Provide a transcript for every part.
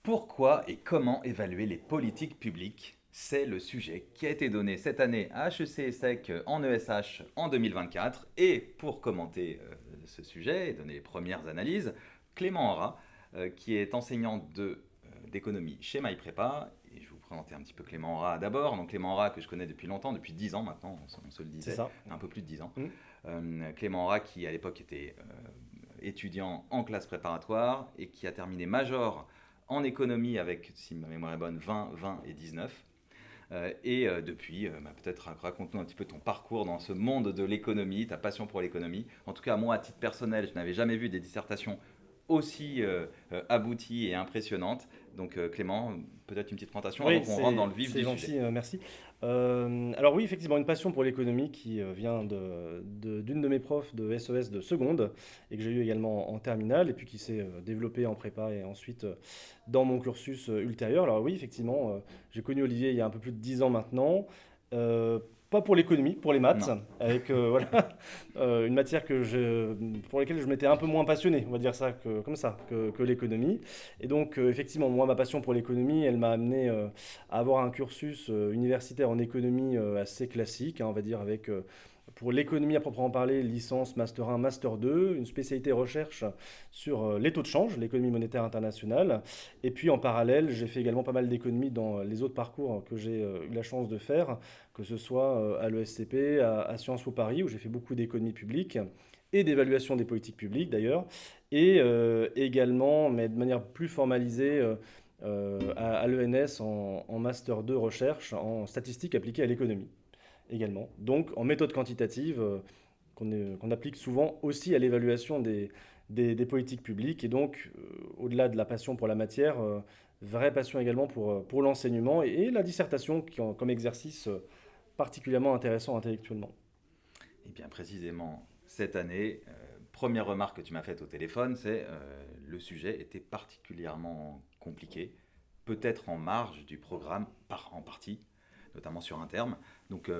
Pourquoi et comment évaluer les politiques publiques? C'est le sujet qui a été donné cette année à HEC ESSEC en ESH en 2024. Et pour commenter ce sujet et donner les premières analyses, Clément Aura, qui est enseignant d'économie chez MyPrépa. Et je vais vous présenter un petit peu Clément Aura d'abord. Donc Clément Aura que je connais depuis longtemps, depuis 10 ans maintenant, on se le C'est disait, ça. un peu plus de 10 ans. Mm. Clément Aura qui à l'époque était étudiant en classe préparatoire et qui a terminé major en économie avec, si ma mémoire est bonne, 20, 20 et 19. Depuis, peut-être raconte-nous un petit peu ton parcours dans ce monde de l'économie, ta passion pour l'économie. En tout cas, moi, à titre personnel, je n'avais jamais vu des dissertations aussi abouties et impressionnantes. Donc, Clément, peut-être une petite présentation avant Oui, qu'on rentre dans le vif c'est du sujet. gentil, merci. Alors oui, effectivement, une passion pour l'économie qui vient d'une de mes profs de SES de seconde et que j'ai eu également en terminale et puis qui s'est développée en prépa et ensuite dans mon cursus ultérieur. Alors oui, effectivement, j'ai connu Olivier il y a un peu plus de 10 ans maintenant. Euh, Pas pour l'économie, pour les maths, Non. avec voilà, une matière pour laquelle je m'étais un peu moins passionné, on va dire ça, comme ça, que l'économie. Et donc, effectivement, moi, ma passion pour l'économie, elle m'a amené à avoir un cursus universitaire en économie assez classique, hein, on va dire, avec, pour l'économie à proprement parler, licence, master 1, master 2, une spécialité recherche sur les taux de change, l'économie monétaire internationale. Et puis, en parallèle, j'ai fait également pas mal d'économies dans les autres parcours que j'ai eu la chance de faire, que ce soit à l'ESCP, à Sciences Po Paris, où j'ai fait beaucoup d'économie publique et d'évaluation des politiques publiques d'ailleurs, et également, mais de manière plus formalisée, à l'ENS en Master 2 recherche en statistiques appliquées à l'économie également. Donc en méthode quantitative qu'on applique souvent aussi à l'évaluation des politiques publiques, et donc au-delà de la passion pour la matière, vraie passion également pour l'enseignement et la dissertation comme exercice particulièrement intéressant intellectuellement. Et bien précisément, cette année, première remarque que tu m'as faite au téléphone, c'est le sujet était particulièrement compliqué, peut-être en marge du programme, en partie, notamment sur un terme. Donc,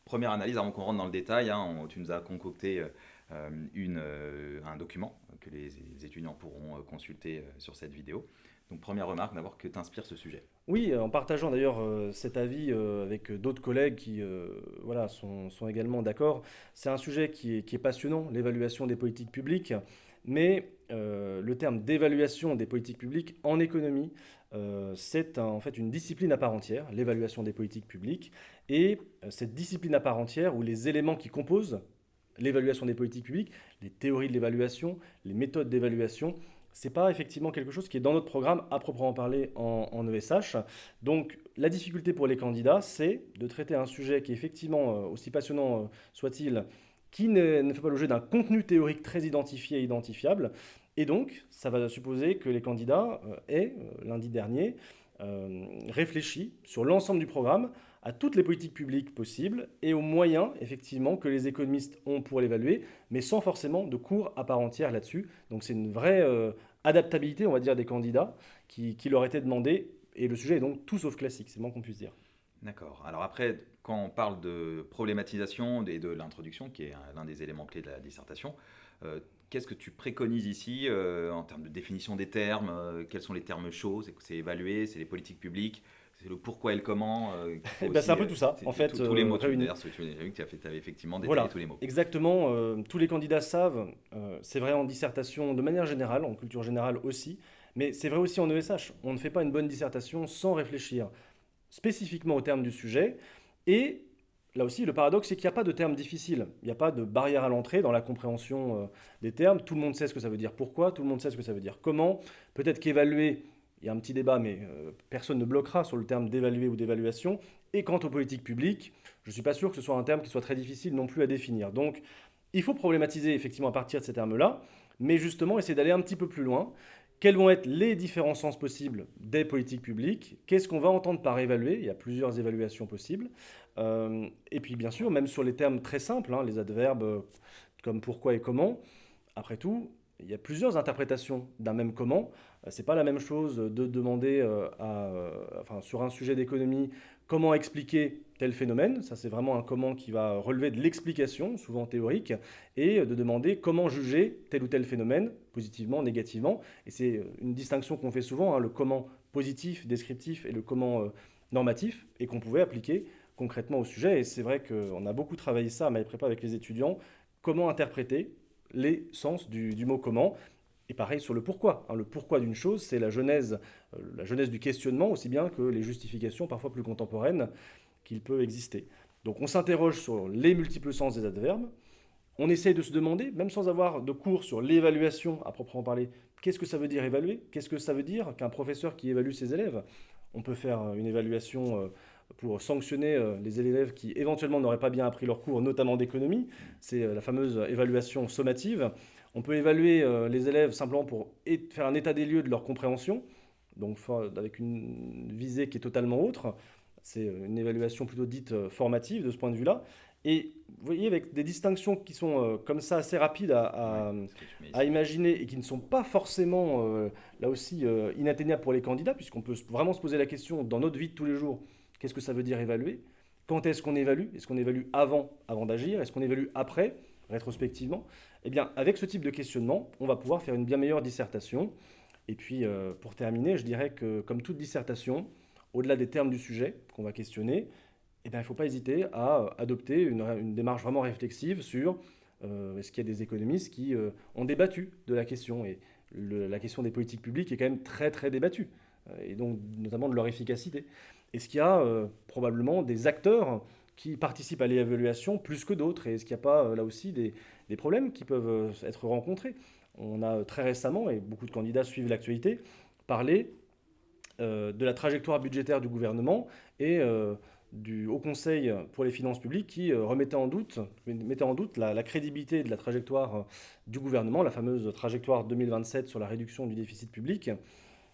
première analyse, avant qu'on rentre dans le détail, hein, tu nous as concocté un document que les étudiants pourront consulter sur cette vidéo. Donc, première remarque, d'abord, que t'inspire ce sujet? Oui, en partageant d'ailleurs cet avis avec d'autres collègues qui voilà, sont également d'accord. C'est un sujet qui est passionnant, l'évaluation des politiques publiques, mais le terme d'évaluation des politiques publiques en économie, en fait une discipline à part entière, l'évaluation des politiques publiques, et cette discipline à part entière, où les éléments qui composent l'évaluation des politiques publiques, les théories de l'évaluation, les méthodes d'évaluation, c'est pas effectivement quelque chose qui est dans notre programme à proprement parler en ESH. Donc la difficulté pour les candidats, c'est de traiter un sujet qui est effectivement, aussi passionnant soit-il, qui ne fait pas l'objet d'un contenu théorique très identifié et identifiable. Et donc, ça va supposer que les candidats aient, lundi dernier, réfléchi sur l'ensemble du programme à toutes les politiques publiques possibles et aux moyens, effectivement, que les économistes ont pour l'évaluer, mais sans forcément de cours à part entière là-dessus. Donc c'est une vraie adaptabilité, on va dire, des candidats qui leur était demandée. Et le sujet est donc tout sauf classique, c'est le moins qu'on puisse dire. D'accord. Alors après, quand on parle de problématisation et de l'introduction, qui est l'un des éléments clés de la dissertation, qu'est-ce que tu préconises ici en termes de définition des termes? Quels sont les termes chauds? C'est évaluer, c'est les politiques publiques, c'est le pourquoi et le comment qu'il faut Eh ben, c'est aussi, un peu tout ça, en fait, tous les mots. réunis. D'ailleurs, j'ai vu que tu avais effectivement détaillé Voilà, tous les mots. exactement. Tous les candidats savent, c'est vrai en dissertation de manière générale, en culture générale aussi, mais c'est vrai aussi en ESH. On ne fait pas une bonne dissertation sans réfléchir spécifiquement au terme du sujet. Et là aussi, le paradoxe, c'est qu'il n'y a pas de terme difficile. Il n'y a pas de barrière à l'entrée dans la compréhension des termes. Tout le monde sait ce que ça veut dire pourquoi, tout le monde sait ce que ça veut dire comment. Peut-être qu'évaluer, il y a un petit débat, mais personne ne bloquera sur le terme d'évaluer ou d'évaluation. Et quant aux politiques publiques, je ne suis pas sûr que ce soit un terme qui soit très difficile non plus à définir. Donc, il faut problématiser effectivement à partir de ces termes-là, mais justement essayer d'aller un petit peu plus loin. Quels vont être les différents sens possibles des politiques publiques? Qu'est-ce qu'on va entendre par évaluer? Il y a plusieurs évaluations possibles. Et puis bien sûr, même sur les termes très simples, hein, les adverbes comme pourquoi et comment, après tout, il y a plusieurs interprétations d'un même comment. C'est pas la même chose de demander enfin, sur un sujet d'économie comment expliquer tel phénomène. Ça, c'est vraiment un comment qui va relever de l'explication, souvent théorique, et de demander comment juger tel ou tel phénomène, positivement, négativement. Et c'est une distinction qu'on fait souvent, hein, le comment positif, descriptif et le comment normatif, et qu'on pouvait appliquer concrètement au sujet. Et c'est vrai qu'on a beaucoup travaillé ça à MyPrépa avec les étudiants, comment interpréter les sens du mot comment. Et pareil sur le pourquoi, hein. Le pourquoi d'une chose, c'est la genèse du questionnement, aussi bien que les justifications parfois plus contemporaines qu'il peut exister. Donc on s'interroge sur les multiples sens des adverbes, on essaye de se demander, même sans avoir de cours sur l'évaluation à proprement parler, qu'est-ce que ça veut dire évaluer? Qu'est-ce que ça veut dire qu'un professeur qui évalue ses élèves? On peut faire une évaluation pour sanctionner les élèves qui éventuellement n'auraient pas bien appris leur cours, notamment d'économie. C'est la fameuse évaluation sommative. On peut évaluer les élèves simplement pour faire un état des lieux de leur compréhension, donc avec une visée qui est totalement autre. C'est une évaluation plutôt dite formative de ce point de vue-là. Et vous voyez, avec des distinctions qui sont comme ça assez rapides Ouais, ce que tu mets à ici. imaginer et qui ne sont pas forcément, là aussi, inatteignables pour les candidats, puisqu'on peut vraiment se poser la question dans notre vie de tous les jours, qu'est-ce que ça veut dire évaluer? Quand est-ce qu'on évalue? Est-ce qu'on évalue avant d'agir? Est-ce qu'on évalue après, rétrospectivement? Eh bien, avec ce type de questionnement, on va pouvoir faire une bien meilleure dissertation. Et puis, pour terminer, je dirais que, comme toute dissertation, au-delà des termes du sujet qu'on va questionner, eh bien, il ne faut pas hésiter à adopter une démarche vraiment réflexive sur est-ce qu'il y a des économistes qui ont débattu de la question. Et la question des politiques publiques est quand même très très débattue, et donc notamment de leur efficacité. Est-ce qu'il y a probablement des acteurs qui participent à l'évaluation plus que d'autres? Et est-ce qu'il n'y a pas là aussi des problèmes qui peuvent être rencontrés? On a très récemment, et beaucoup de candidats suivent l'actualité, parlé de la trajectoire budgétaire du gouvernement et du Haut Conseil pour les finances publiques qui mettait en doute la crédibilité de la trajectoire du gouvernement, la fameuse trajectoire 2027 sur la réduction du déficit public.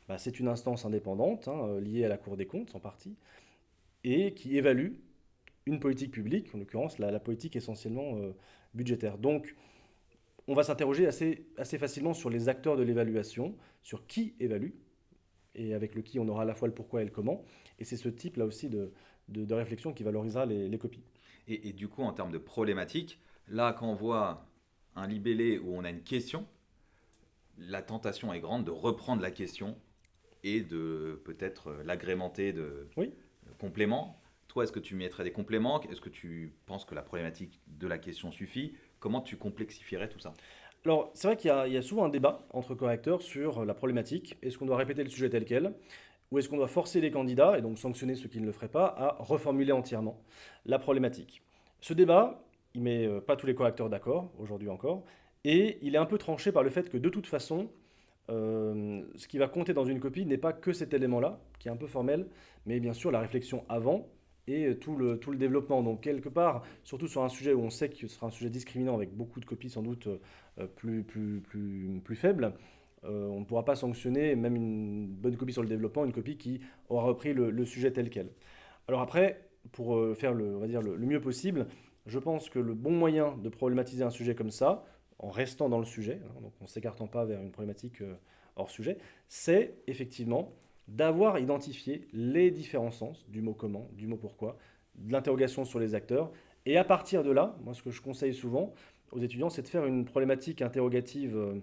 Bah, c'est une instance indépendante, hein, liée à la Cour des comptes en partie, et qui évalue une politique publique, en l'occurrence la politique essentiellement budgétaire. Donc on va s'interroger assez facilement sur les acteurs de l'évaluation, sur qui évalue, et avec le qui, on aura à la fois le pourquoi et le comment. Et c'est ce type là aussi de réflexion qui valorisera les copies. Et du coup, en termes de problématique, là, quand on voit un libellé où on a une question, la tentation est grande de reprendre la question et de peut-être l'agrémenter de Oui. compléments. Toi, est-ce que tu mettrais des compléments? Est-ce que tu penses que la problématique de la question suffit? Comment tu complexifierais tout ça? Alors, c'est vrai qu'il y a souvent un débat entre correcteurs sur la problématique. Est-ce qu'on doit répéter le sujet tel quel? Ou est-ce qu'on doit forcer les candidats, et donc sanctionner ceux qui ne le feraient pas, à reformuler entièrement la problématique? Ce débat, il ne met pas tous les correcteurs d'accord, aujourd'hui encore, et il est un peu tranché par le fait que de toute façon, ce qui va compter dans une copie n'est pas que cet élément-là, qui est un peu formel, mais bien sûr la réflexion avant et tout le développement. Donc quelque part, surtout sur un sujet où on sait que ce sera un sujet discriminant avec beaucoup de copies sans doute plus faibles, on ne pourra pas sanctionner même une bonne copie sur le développement, une copie qui aura repris le sujet tel quel. Alors après, pour faire on va dire le mieux possible, je pense que le bon moyen de problématiser un sujet comme ça, en restant dans le sujet, hein, donc en ne s'écartant pas vers une problématique hors sujet, c'est effectivement d'avoir identifié les différents sens du mot comment, du mot pourquoi, de l'interrogation sur les acteurs. Et à partir de là, moi ce que je conseille souvent aux étudiants, c'est de faire une problématique interrogative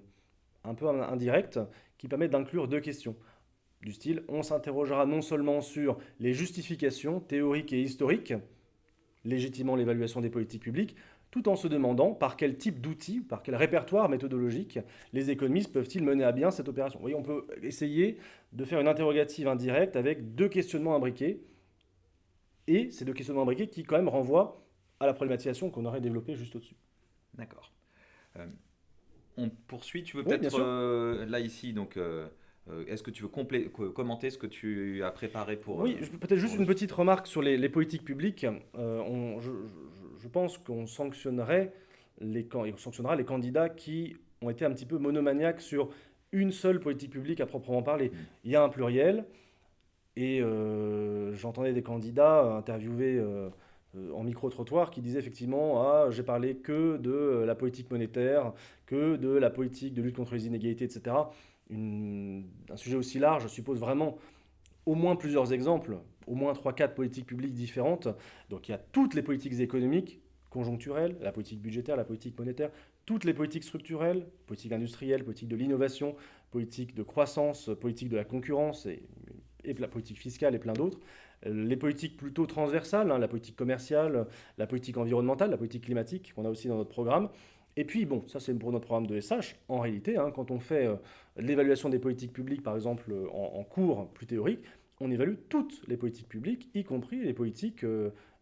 un peu indirecte qui permet d'inclure deux questions. Du style, on s'interrogera non seulement sur les justifications théoriques et historiques, légitimant l'évaluation des politiques publiques, tout en se demandant par quel type d'outils, par quel répertoire méthodologique les économistes peuvent-ils mener à bien cette opération. Vous voyez, on peut essayer de faire une interrogative indirecte avec deux questionnements imbriqués, et ces deux questionnements imbriqués qui quand même renvoient à la problématisation qu'on aurait développée juste au-dessus. D'accord. Euh, on poursuit. Tu veux Oui, bien peut-être sûr. là ici, donc est-ce que tu veux commenter ce que tu as préparé Oui, peut-être juste pour une petite remarque sur les politiques publiques. Je pense qu'on sanctionnerait on sanctionnera les candidats qui ont été un petit peu monomaniaques sur une seule politique publique à proprement parler. Hmm. Il y a un pluriel, et j'entendais des candidats interviewés en micro-trottoir qui disaient effectivement ah, j'ai parlé que de la politique monétaire, que de la politique de lutte contre les inégalités, etc. Un sujet aussi large suppose vraiment au moins plusieurs exemples, au moins trois quatre politiques publiques différentes. Donc il y a toutes les politiques économiques, conjoncturelles, la politique budgétaire, la politique monétaire, toutes les politiques structurelles, politique industrielle, politique de l'innovation, politique de croissance, politique de la concurrence, et et la politique fiscale et plein d'autres. Les politiques plutôt transversales, hein, la politique commerciale, la politique environnementale, la politique climatique qu'on a aussi dans notre programme. Et puis, bon, ça c'est pour notre programme de SH. En réalité, hein, quand on fait l'évaluation des politiques publiques, par exemple, en cours plus théorique, on évalue toutes les politiques publiques, y compris les politiques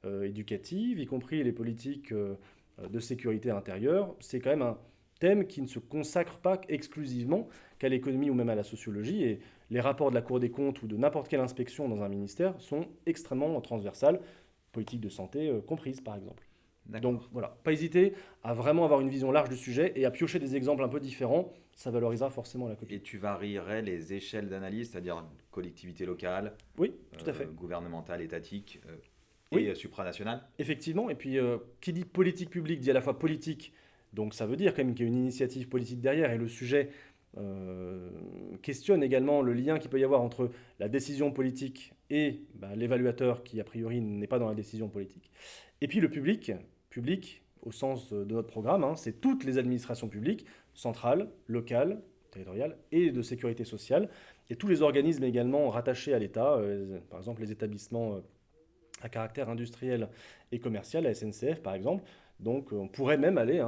éducatives, y compris les politiques de sécurité intérieure. C'est quand même un thème qui ne se consacre pas exclusivement qu'à l'économie ou même à la sociologie. Et les rapports de la Cour des comptes ou de n'importe quelle inspection dans un ministère sont extrêmement transversales, politique de santé comprise par exemple. Donc D'accord. voilà, pas hésiter à vraiment avoir une vision large du sujet et à piocher des exemples un peu différents, ça valorisera forcément la copie. Et tu varierais les échelles d'analyse, c'est-à-dire collectivité locale, Oui, tout à fait. gouvernementale, étatique Oui, et supranationale? effectivement. Et puis, qui dit politique publique dit à la fois politique, donc ça veut dire quand même qu'il y a une initiative politique derrière et le sujet questionne également le lien qu'il peut y avoir entre la décision politique et l'évaluateur qui, a priori, n'est pas dans la décision politique. Et puis le public, public au sens de notre programme, hein, c'est toutes les administrations publiques, centrales, locales, territoriales et de sécurité sociale, et tous les organismes également rattachés à l'État, par exemple les établissements à caractère industriel et commercial, la SNCF par exemple. Donc on pourrait même aller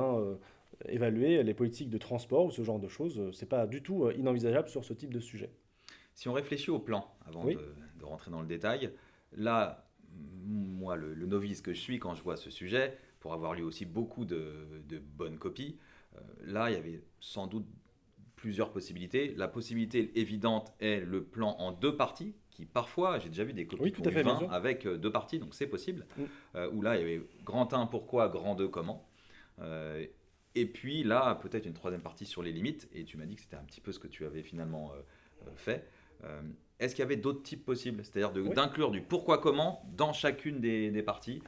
évaluer les politiques de transport ou ce genre de choses. C'est pas du tout inenvisageable sur ce type de sujet. Si on réfléchit au plan, avant Oui, de rentrer dans le détail, là, moi, le novice que je suis, quand je vois ce sujet, pour avoir lu aussi beaucoup de bonnes copies, là, il y avait sans doute plusieurs possibilités. La possibilité évidente est le plan en deux parties, qui parfois, j'ai déjà vu des copies oui, qui tout ont à eu fait, bien 20 sûr. avec deux parties, donc c'est possible. Mm. Où là, il y avait grand 1 pourquoi, grand 2 comment. Euh, et puis là, peut-être une troisième partie sur les limites, et tu m'as dit que c'était un petit peu ce que tu avais finalement fait. Euh, Est-ce qu'il y avait d'autres types possibles, c'est-à-dire Oui, d'inclure du pourquoi comment dans chacune des parties?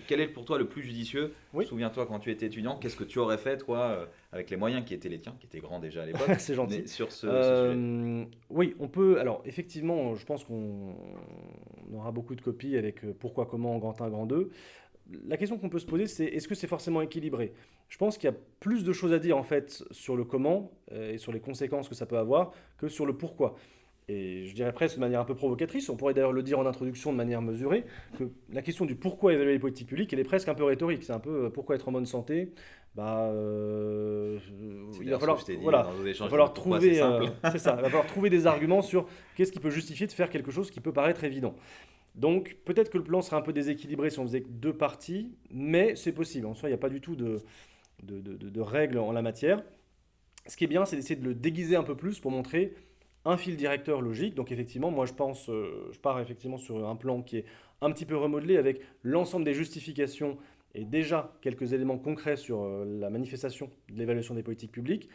Quel est pour toi le plus judicieux? oui, Souviens-toi quand tu étais étudiant, qu'est-ce que tu aurais fait toi avec les moyens qui étaient les tiens, qui étaient grands déjà à l'époque, c'est mais gentil. sur ce sujet? Oui, on peut. Alors, effectivement, je pense qu'on aura beaucoup de copies avec pourquoi, comment, grand 1, grand 2. La question qu'on peut se poser, c'est est-ce que c'est forcément équilibré? Je pense qu'il y a plus de choses à dire en fait sur le comment et sur les conséquences que ça peut avoir que sur le pourquoi. Et je dirais presque de manière un peu provocatrice, on pourrait d'ailleurs le dire en introduction de manière mesurée, que la question du pourquoi évaluer les politiques publiques, elle est presque un peu rhétorique. C'est un peu pourquoi être en bonne santé. Bah, C'est il va d'ailleurs ce que falloir, je t'ai dit voilà, dans nos il va échanges, falloir pourquoi c'est trouver, simple. c'est ça, il va falloir trouver des arguments sur qu'est-ce qui peut justifier de faire quelque chose qui peut paraître évident. Donc peut-être que le plan serait un peu déséquilibré si on faisait que deux parties, mais c'est possible. En soi, il n'y a pas du tout de règles en la matière. Ce qui est bien, c'est d'essayer de le déguiser un peu plus pour montrer un fil directeur logique. Donc effectivement, moi je pars effectivement sur un plan qui est un petit peu remodelé avec l'ensemble des justifications et déjà quelques éléments concrets sur la manifestation de l'évaluation des politiques publiques.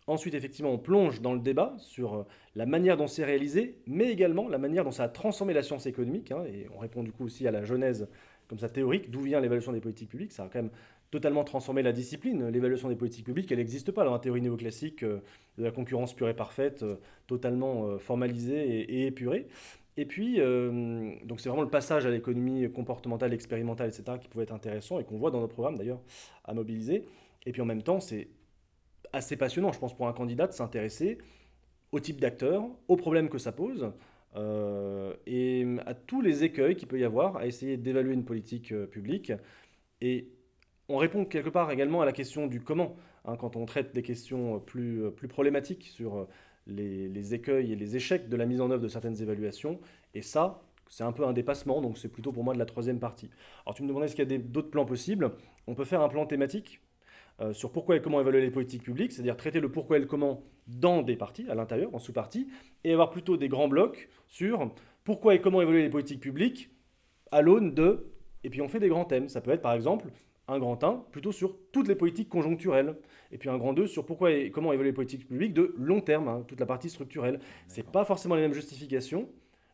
Ensuite, effectivement, on plonge dans le débat sur la manière dont c'est réalisé, mais également la manière dont ça a transformé la science économique, hein, et on répond du coup aussi à la genèse comme ça théorique, d'où vient l'évaluation des politiques publiques. Ça a quand même totalement transformé la discipline. L'évaluation des politiques publiques, elle n'existe pas dans la théorie néoclassique de la concurrence pure et parfaite, totalement formalisée et épurée. Et puis, donc c'est vraiment le passage à l'économie comportementale, expérimentale, etc., qui pouvait être intéressant et qu'on voit dans nos programmes d'ailleurs à mobiliser. Et puis en même temps, c'est assez passionnant, je pense, pour un candidat de s'intéresser au type d'acteur, aux problèmes que ça pose, et à tous les écueils qu'il peut y avoir à essayer d'évaluer une politique publique. Et on répond quelque part également à la question du comment, hein, quand on traite des questions plus problématiques sur les écueils et les échecs de la mise en œuvre de certaines évaluations. Et ça, c'est un peu un dépassement, donc c'est plutôt pour moi de la troisième partie. Alors tu me demandais est-ce qu'il y a d'autres plans possibles. On peut faire un plan thématique sur pourquoi et comment évaluer les politiques publiques, c'est-à-dire traiter le pourquoi et le comment dans des parties, à l'intérieur, en sous-parties, et avoir plutôt des grands blocs sur pourquoi et comment évaluer les politiques publiques à l'aune de... Et puis on fait des grands thèmes. Ça peut être par exemple un grand 1 plutôt sur toutes les politiques conjoncturelles, et puis un grand 2 sur pourquoi et comment évaluer les politiques publiques de long terme, hein, toute la partie structurelle. C'est D'accord. pas forcément les mêmes justifications.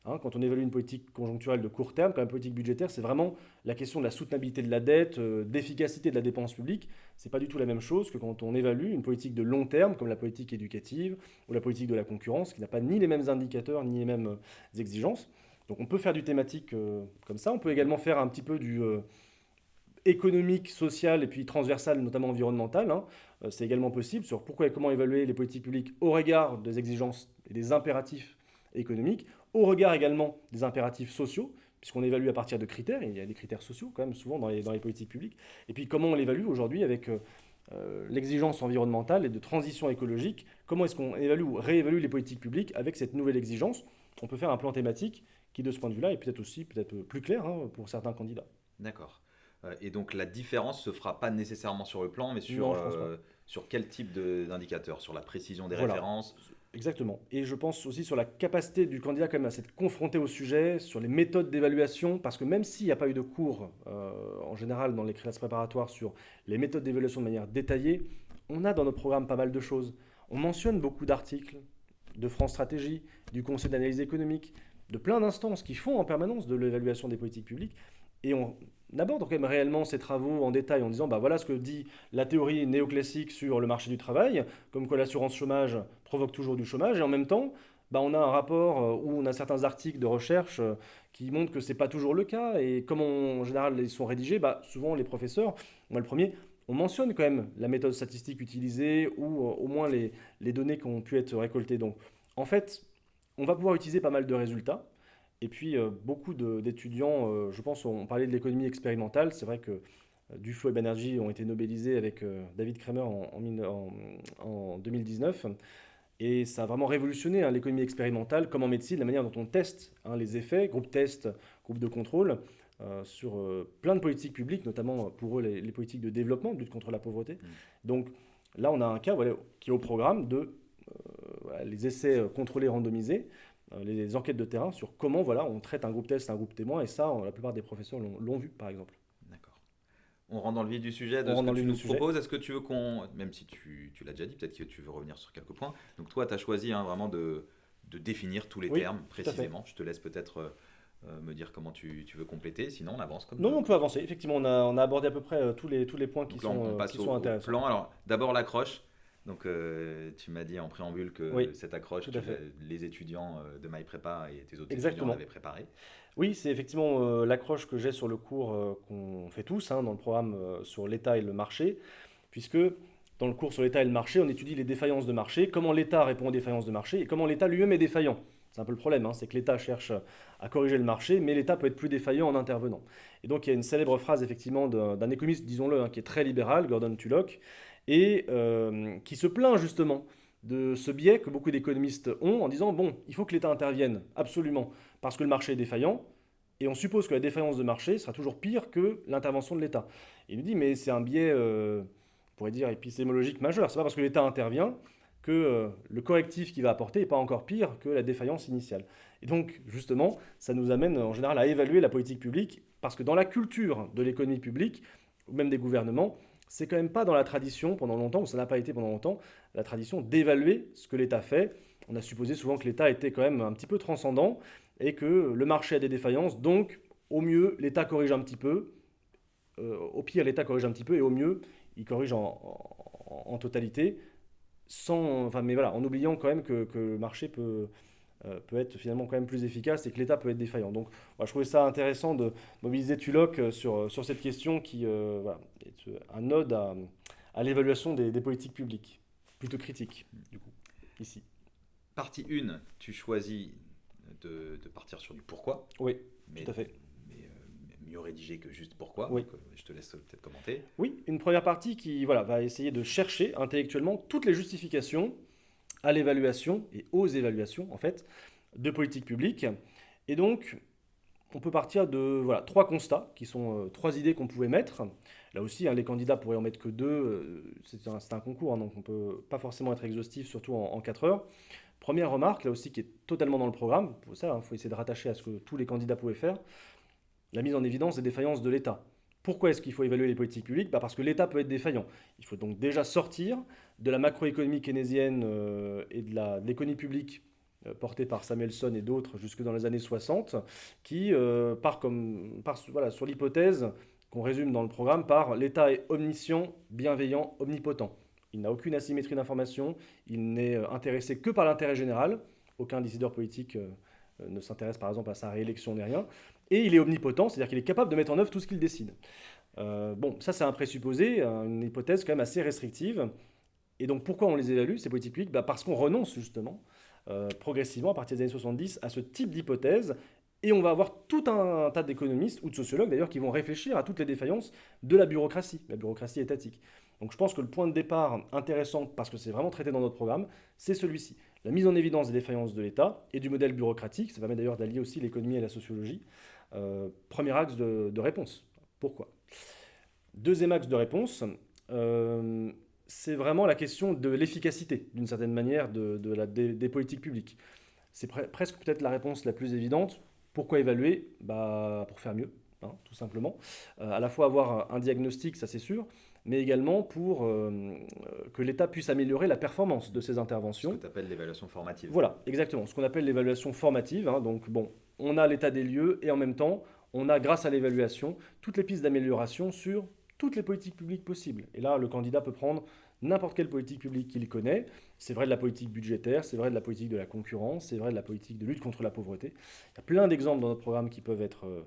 Hein, quand on évalue une politique conjoncturelle de court terme, comme une politique budgétaire, c'est vraiment la question de la soutenabilité de la dette, d'efficacité de la dépense publique. C'est pas du tout la même chose que quand on évalue une politique de long terme, comme la politique éducative ou la politique de la concurrence, qui n'a pas ni les mêmes indicateurs ni les mêmes exigences. Donc on peut faire du thématique comme ça. On peut également faire un petit peu du économique, social et puis transversal, notamment environnemental, hein. C'est également possible sur pourquoi et comment évaluer les politiques publiques au regard des exigences et des impératifs économiques, au regard également des impératifs sociaux, puisqu'on évalue à partir de critères, et il y a des critères sociaux quand même souvent dans les politiques publiques, et puis comment on l'évalue aujourd'hui avec l'exigence environnementale et de transition écologique, comment est-ce qu'on évalue ou réévalue les politiques publiques avec cette nouvelle exigence. On peut faire un plan thématique qui, de ce point de vue-là, est peut-être aussi peut-être plus clair pour certains candidats. D'accord. Et donc la différence se fera pas nécessairement sur le plan, mais Non, je pense pas. sur quel type d'indicateur? Sur la précision des Voilà, références? exactement. Et je pense aussi sur la capacité du candidat quand même à s'être confronté au sujet, sur les méthodes d'évaluation, parce que même s'il n'y a pas eu de cours en général dans les classes préparatoires sur les méthodes d'évaluation de manière détaillée, on a dans nos programmes pas mal de choses. On mentionne beaucoup d'articles de France Stratégie, du Conseil d'analyse économique, de plein d'instances qui font en permanence de l'évaluation des politiques publiques. Et on aborde quand même réellement ces travaux en détail en disant, bah voilà ce que dit la théorie néoclassique sur le marché du travail, comme quoi l'assurance chômage provoque toujours du chômage, et en même temps, bah on a un rapport où on a certains articles de recherche qui montrent que c'est pas toujours le cas, et comme en général ils sont rédigés, bah souvent les professeurs, moi le premier, on mentionne quand même la méthode statistique utilisée ou au moins les données qui ont pu être récoltées. Donc en fait, on va pouvoir utiliser pas mal de résultats. Et puis, beaucoup d'étudiants, je pense, on parlait de l'économie expérimentale. C'est vrai que Duflo et Banerjee ont été nobelisés avec David Kramer en 2019. Et ça a vraiment révolutionné hein, l'économie expérimentale, comme en médecine, la manière dont on teste hein, les effets, groupe test, groupe de contrôle, sur plein de politiques publiques, notamment pour eux les politiques de développement, de lutte contre la pauvreté. Mm. Donc là, on a un cas voilà, qui est au programme de voilà, les essais contrôlés randomisés, les enquêtes de terrain sur comment voilà, on traite un groupe test, un groupe témoin, et ça, la plupart des professeurs l'ont vu, par exemple. D'accord. On rentre dans le vif du sujet On de ce rentre que dans le tu vif du nous sujet. proposes. Est-ce que tu veux qu'on, même si tu l'as déjà dit, peut-être que tu veux revenir sur quelques points. Donc toi, tu as choisi hein, vraiment de définir tous les Oui, termes tout à fait. précisément. Je te laisse peut-être me dire comment tu veux compléter. Sinon, on avance Non, on comme peut tu avancer. Effectivement, on a abordé à peu près tous les points Donc là, on qui passe sont au intéressants. plan. Alors, d'abord l'accroche. Donc, tu m'as dit en préambule que Oui, cette accroche, tout à fait. les étudiants de MyPrépa et tes autres étudiants Exactement. l'avaient préparée. Oui, c'est effectivement l'accroche que j'ai sur le cours qu'on fait tous hein, dans le programme sur l'État et le marché, puisque dans le cours sur l'État et le marché, on étudie les défaillances de marché, comment l'État répond aux défaillances de marché et comment l'État lui-même est défaillant. C'est un peu le problème, hein, c'est que l'État cherche à corriger le marché, mais l'État peut être plus défaillant en intervenant. Et donc il y a une célèbre phrase effectivement d'un économiste, disons-le, hein, qui est très libéral, Gordon Tullock, et qui se plaint justement de ce biais que beaucoup d'économistes ont en disant, bon, il faut que l'État intervienne, absolument, parce que le marché est défaillant, et on suppose que la défaillance de marché sera toujours pire que l'intervention de l'État. Il nous dit, mais c'est un biais, on pourrait dire, épistémologique majeur. C'est pas parce que l'État intervient que le correctif qu'il va apporter n'est pas encore pire que la défaillance initiale. Et donc, justement, ça nous amène en général à évaluer la politique publique, parce que dans la culture de l'économie publique, ou même des gouvernements, c'est quand même pas dans la tradition pendant longtemps, ou ça n'a pas été pendant longtemps, la tradition d'évaluer ce que l'État fait. On a supposé souvent que l'État était quand même un petit peu transcendant, et que le marché a des défaillances, donc au mieux l'État corrige un petit peu, au pire l'État corrige un petit peu, et au mieux il corrige en totalité, sans, enfin, mais voilà, en oubliant quand même que le marché peut être finalement quand même plus efficace et que l'État peut être défaillant. Donc voilà, je trouvais ça intéressant de mobiliser Tulloch sur cette question qui voilà, est un node à l'évaluation des politiques publiques, plutôt critique du coup, ici. Partie 1, tu choisis de partir sur du pourquoi, Oui, tout mais, à fait. mais mieux rédigé que juste pourquoi. Oui. Donc, je te laisse peut-être commenter. Oui, une première partie qui voilà, va essayer de chercher intellectuellement toutes les justifications à l'évaluation et aux évaluations en fait de politique publique. Et donc, on peut partir de voilà, trois constats qui sont trois idées qu'on pouvait mettre. Là aussi, hein, les candidats pourraient en mettre que deux. C'est un concours, hein, donc on ne peut pas forcément être exhaustif, surtout en 4 heures. Première remarque, là aussi qui est totalement dans le programme, pour ça, il faut essayer de rattacher à ce que tous les candidats pouvaient faire, la mise en évidence des défaillances de l'État. Pourquoi est-ce qu'il faut évaluer les politiques publiques? Parce que l'État peut être défaillant. Il faut donc déjà sortir de la macroéconomie keynésienne et de l'économie publique portée par Samuelson et d'autres jusque dans les années 60, qui part voilà, sur l'hypothèse qu'on résume dans le programme par l'État est omniscient, bienveillant, omnipotent. Il n'a aucune asymétrie d'information, il n'est intéressé que par l'intérêt général. Aucun décideur politique ne s'intéresse par exemple à sa réélection ni rien. Et il est omnipotent, c'est-à-dire qu'il est capable de mettre en œuvre tout ce qu'il décide. Bon, ça c'est un présupposé, une hypothèse quand même assez restrictive. Et donc pourquoi on les évalue, ces politiques publiques? Parce qu'on renonce justement progressivement, à partir des années 70, à ce type d'hypothèse. Et on va avoir tout un tas d'économistes, ou de sociologues d'ailleurs, qui vont réfléchir à toutes les défaillances de la bureaucratie étatique. Donc je pense que le point de départ intéressant, parce que c'est vraiment traité dans notre programme, c'est celui-ci. La mise en évidence des défaillances de l'État et du modèle bureaucratique, ça permet d'ailleurs d'allier aussi l'économie et la sociologie. Premier axe de réponse. Pourquoi? Deuxième axe de réponse, euh, c'est vraiment la question de l'efficacité, d'une certaine manière, des politiques publiques. C'est presque peut-être la réponse la plus évidente. Pourquoi évaluer? Bah, pour faire mieux, hein, tout simplement. À la fois avoir un diagnostic, ça c'est sûr, mais également pour que l'État puisse améliorer la performance de ses Ce que interventions. tu appelles l'évaluation formative. Voilà, exactement, ce qu'on appelle l'évaluation formative, hein. Donc bon, on a l'état des lieux et en même temps, on a, grâce à l'évaluation, toutes les pistes d'amélioration sur toutes les politiques publiques possibles. Et là, le candidat peut prendre n'importe quelle politique publique qu'il connaît. C'est vrai de la politique budgétaire, c'est vrai de la politique de la concurrence, c'est vrai de la politique de lutte contre la pauvreté. Il y a plein d'exemples dans notre programme qui peuvent être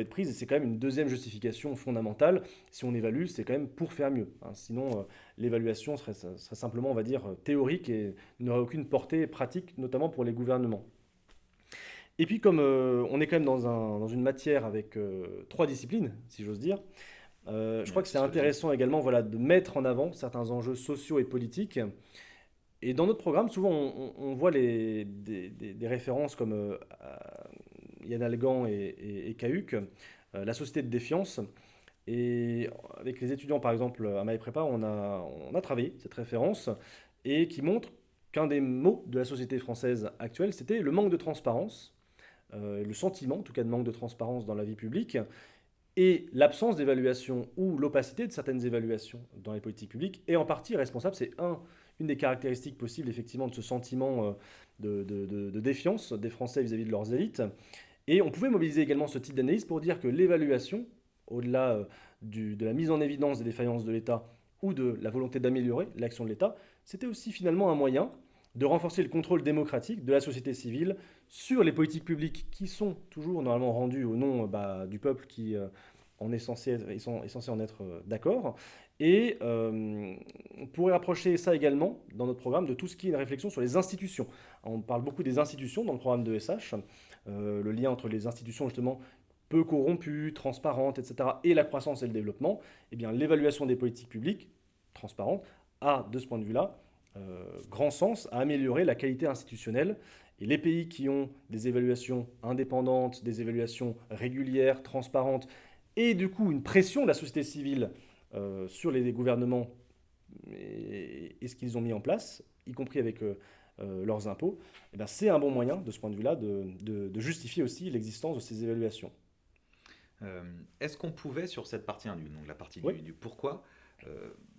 prises et c'est quand même une deuxième justification fondamentale. Si on évalue, c'est quand même pour faire mieux, hein. Sinon, l'évaluation serait simplement, on va dire, théorique et n'aurait aucune portée pratique, notamment pour les gouvernements. Et puis comme on est quand même dans une matière avec trois disciplines, si j'ose dire, je Oui, crois la que c'est sociologie. intéressant également, voilà, de mettre en avant certains enjeux sociaux et politiques. Et dans notre programme, souvent, on voit des références comme Yann Algan et Cahuc, la société de défiance. Et avec les étudiants, par exemple, à Maï Prépa, on a travaillé cette référence et qui montre qu'un des mots de la société française actuelle, c'était le manque de transparence, le sentiment, en tout cas, de manque de transparence dans la vie publique, et l'absence d'évaluation ou l'opacité de certaines évaluations dans les politiques publiques est en partie responsable. C'est une des caractéristiques possibles, effectivement, de ce sentiment de défiance des Français vis-à-vis de leurs élites. Et on pouvait mobiliser également ce type d'analyse pour dire que l'évaluation, au-delà de la mise en évidence des défaillances de l'État ou de la volonté d'améliorer l'action de l'État, c'était aussi finalement un moyen de renforcer le contrôle démocratique de la société civile sur les politiques publiques qui sont toujours normalement rendues au nom du peuple qui en est censé est censé en être d'accord. Et on pourrait rapprocher ça également dans notre programme de tout ce qui est une réflexion sur les institutions. On parle beaucoup des institutions dans le programme de SH, le lien entre les institutions justement peu corrompues, transparentes, etc., et la croissance et le développement. Eh bien, l'évaluation des politiques publiques transparentes a, de ce point de vue-là, grand sens à améliorer la qualité institutionnelle. Et les pays qui ont des évaluations indépendantes, des évaluations régulières, transparentes, et du coup une pression de la société civile sur les gouvernements et ce qu'ils ont mis en place, y compris avec leurs impôts, eh ben, c'est un bon moyen, de ce point de vue-là, de justifier aussi l'existence de ces évaluations. Est-ce qu'on pouvait, sur cette partie 1, donc la partie Oui, du pourquoi,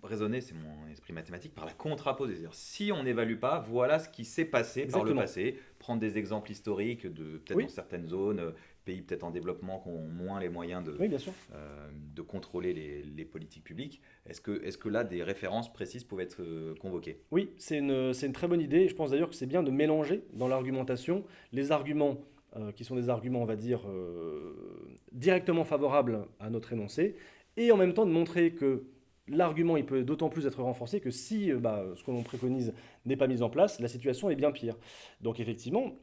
raisonner, c'est mon esprit mathématique, par la contraposée. C'est-à-dire, si on n'évalue pas, voilà ce qui s'est passé par le exactement. passé. Prendre des exemples historiques de peut-être dans Oui, certaines zones, pays peut-être en développement qui ont moins les moyens oui, bien sûr. de contrôler les politiques publiques. Est-ce que là, des références précises pouvaient être convoquées? Oui, c'est une très bonne idée. Je pense d'ailleurs que c'est bien de mélanger dans l'argumentation les arguments qui sont des arguments, on va dire, directement favorables à notre énoncé, et en même temps de montrer que l'argument il peut d'autant plus être renforcé que si ce que l'on préconise n'est pas mis en place, la situation est bien pire. Donc effectivement,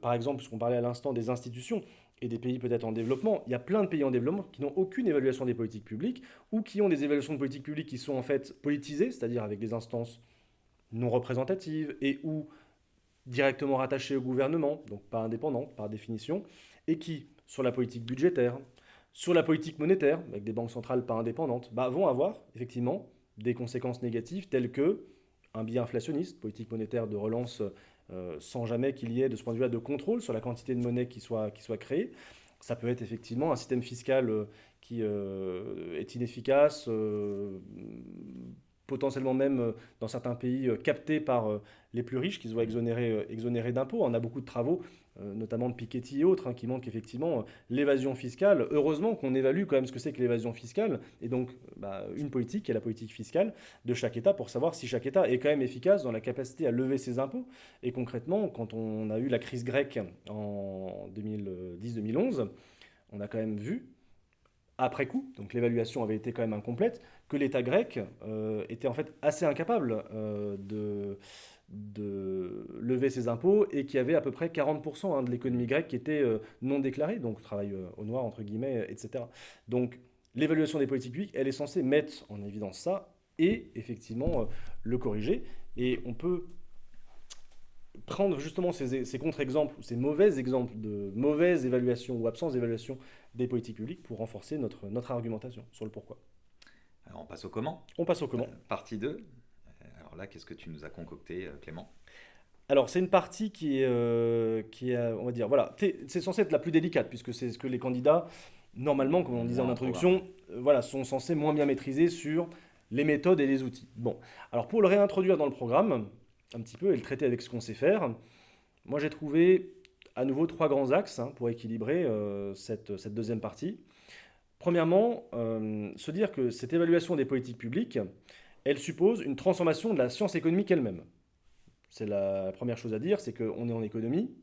par exemple, puisqu'on parlait à l'instant des institutions et des pays peut-être en développement, il y a plein de pays en développement qui n'ont aucune évaluation des politiques publiques ou qui ont des évaluations de politiques publiques qui sont en fait politisées, c'est-à-dire avec des instances non représentatives et ou directement rattachées au gouvernement, donc pas indépendantes par définition, et qui, sur la politique budgétaire, sur la politique monétaire, avec des banques centrales pas indépendantes, vont avoir effectivement des conséquences négatives telles que un biais inflationniste, politique monétaire de relance sans jamais qu'il y ait de ce point de vue-là de contrôle sur la quantité de monnaie qui soit créée. Ça peut être effectivement un système fiscal qui est inefficace, potentiellement même dans certains pays captés par les plus riches qui se voient exonérés d'impôts. On a beaucoup de travaux, notamment de Piketty et autres, hein, qui montrent qu'effectivement l'évasion fiscale, heureusement qu'on évalue quand même ce que c'est que l'évasion fiscale, et donc une politique qui est la politique fiscale de chaque État pour savoir si chaque État est quand même efficace dans la capacité à lever ses impôts. Et concrètement, quand on a eu la crise grecque en 2010-2011, on a quand même vu après coup, donc l'évaluation avait été quand même incomplète, que l'État grec était en fait assez incapable de lever ses impôts et qu'il y avait à peu près 40% de l'économie grecque qui était non déclarée, donc travail au noir, entre guillemets, etc. Donc l'évaluation des politiques publiques, elle est censée mettre en évidence ça et effectivement le corriger. Et on peut prendre justement ces contre-exemples, ces mauvais exemples de mauvaise évaluation ou absence d'évaluation des politiques publiques pour renforcer notre argumentation sur le pourquoi. Alors on passe au comment. On passe au comment. Partie 2. Alors là, qu'est-ce que tu nous as concocté, Clément? Alors, c'est une partie qui est, on va dire, voilà, c'est censé être la plus délicate, puisque c'est ce que les candidats, normalement, comme on disait en Moins introduction, programmé. voilà, sont censés moins bien maîtriser sur les méthodes et les outils. Bon, alors pour le réintroduire dans le programme, un petit peu, et le traiter avec ce qu'on sait faire, moi j'ai trouvé à nouveau trois grands axes pour équilibrer cette deuxième partie. Premièrement, se dire que cette évaluation des politiques publiques, elle suppose une transformation de la science économique elle-même. C'est la première chose à dire, c'est qu'on est en économie.